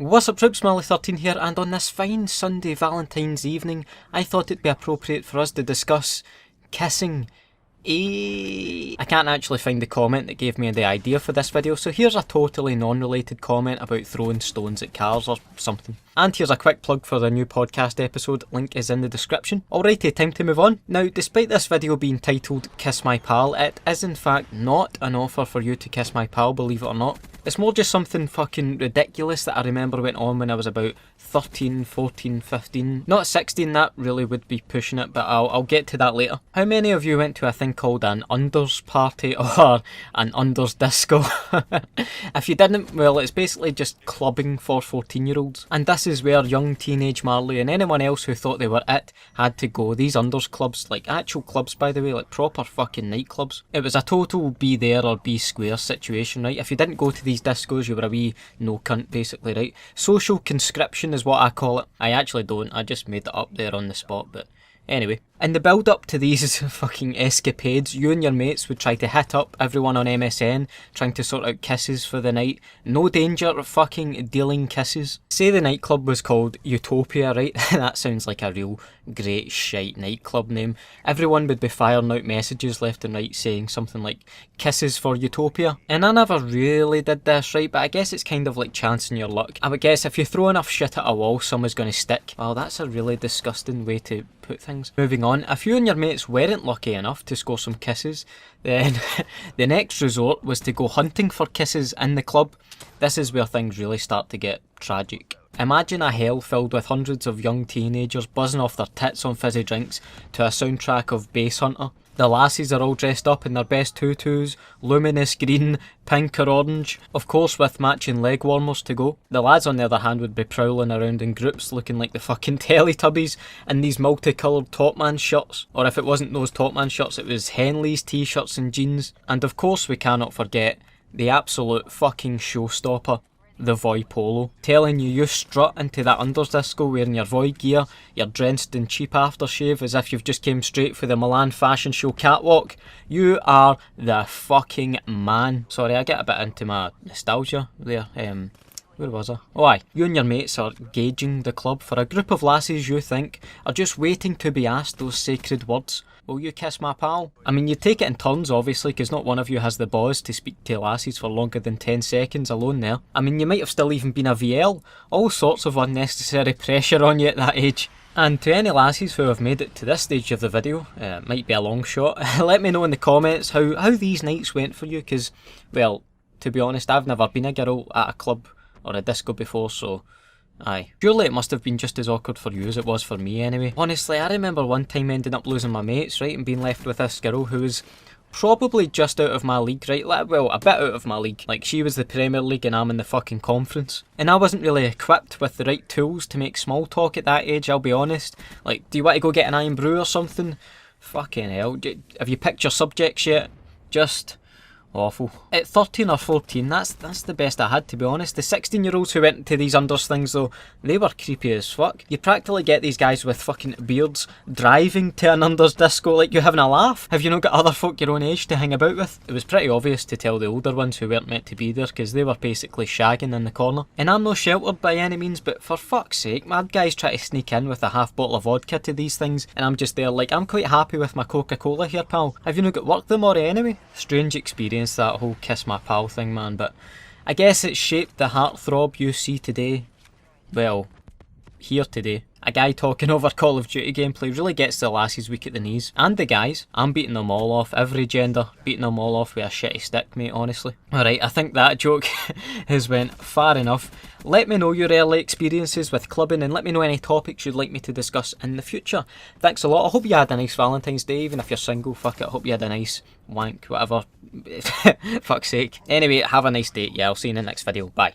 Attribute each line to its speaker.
Speaker 1: What's up troops, Smiley13 here, and on this fine Sunday Valentine's evening, I thought it'd be appropriate for us to discuss kissing. I can't actually find the comment that gave me the idea for this video, so here's a totally non-related comment about throwing stones at cars or something. And here's a quick plug for the new podcast episode, link is in the description. Alrighty, time to move on. Now, despite this video being titled Kiss My Pal, it is in fact not an offer for you to kiss my pal, believe it or not. It's more just something fucking ridiculous that I remember went on when I was about 13, 14, 15. Not 16, that really would be pushing it, but I'll get to that later. How many of you went to a thing called an unders party or an unders disco? If you didn't, well, it's basically just clubbing for 14-year-olds. And this is where young teenage Marley and anyone else who thought they were it had to go. These unders clubs, like actual clubs by the way, like proper fucking nightclubs. It was a total be there or be square situation, right? If you didn't go to these discos, you were a wee no cunt basically, right? Social conscription is what I call it. I actually don't, I just made it up there on the spot, but anyway. In the build up to these fucking escapades, you and your mates would try to hit up everyone on MSN, trying to sort out kisses for the night. No danger of fucking dealing kisses. Say the nightclub was called Utopia, right? That sounds like a real great shite nightclub name. Everyone would be firing out messages left and right saying something like, kisses for Utopia. And I never really did this, right? But I guess it's kind of like chancing your luck. I would guess if you throw enough shit at a wall, someone's going to stick. Well, that's a really disgusting way to put things. Moving on, if you and your mates weren't lucky enough to score some kisses, then the next resort was to go hunting for kisses in the club. This is where things really start to get tragic. Imagine a hell filled with hundreds of young teenagers buzzing off their tits on fizzy drinks to a soundtrack of Bass Hunter. The lassies are all dressed up in their best tutus, luminous green, pink or orange, of course with matching leg warmers to go. The lads on the other hand would be prowling around in groups looking like the fucking Teletubbies in these multicoloured Topman shirts. Or if it wasn't those Topman shirts, it was Henleys t-shirts and jeans. And of course we cannot forget the absolute fucking showstopper, the Voy Polo. Telling you strut into that unders disco wearing your Voy gear, you're drenched in cheap aftershave as if you've just came straight for the Milan fashion show catwalk. You are the fucking man. Sorry, I get a bit into my nostalgia there. Where was I? Oh aye. You and your mates are gauging the club for a group of lassies you think are just waiting to be asked those sacred words. Will you kiss my pal? I mean, you take it in turns obviously, because not one of you has the balls to speak to lassies for longer than 10 seconds alone there. I mean, you might have still even been a VL. All sorts of unnecessary pressure on you at that age. And to any lassies who have made it to this stage of the video, it might be a long shot, let me know in the comments how these nights went for you, because, well, to be honest, I've never been a girl at a club or a disco before, so aye. Surely it must have been just as awkward for you as it was for me anyway. Honestly, I remember one time ending up losing my mates, right, and being left with this girl who was probably just out of my league, right? Well, a bit out of my league. Like, she was the Premier League and I'm in the fucking conference. And I wasn't really equipped with the right tools to make small talk at that age, I'll be honest. Like, do you want to go get an iron brew or something? Fucking hell. Have you picked your subjects yet? Just awful. At 13 or 14, that's the best I had, to be honest. The 16-year-olds who went to these unders things though, they were creepy as fuck. You practically get these guys with fucking beards driving to an unders disco like you're having a laugh. Have you not got other folk your own age to hang about with? It was pretty obvious to tell the older ones who weren't meant to be there, because they were basically shagging in the corner. And I'm no sheltered by any means, but for fuck's sake, mad guys try to sneak in with a half bottle of vodka to these things, and I'm just there like, I'm quite happy with my Coca-Cola here, pal. Have you not got work tomorrow anyway? Strange experience, that whole kiss my pal thing, man, but I guess it shaped the heartthrob you see today. Well, here today. A guy talking over Call of Duty gameplay really gets the lassies weak at the knees. And the guys. I'm beating them all off. Every gender beating them all off with a shitty stick, mate, honestly. Alright, I think that joke has went far enough. Let me know your early experiences with clubbing and let me know any topics you'd like me to discuss in the future. Thanks a lot. I hope you had a nice Valentine's Day, even if you're single. Fuck it, I hope you had a nice wank, whatever. Fuck's sake. Anyway, have a nice day. Yeah, I'll see you in the next video. Bye.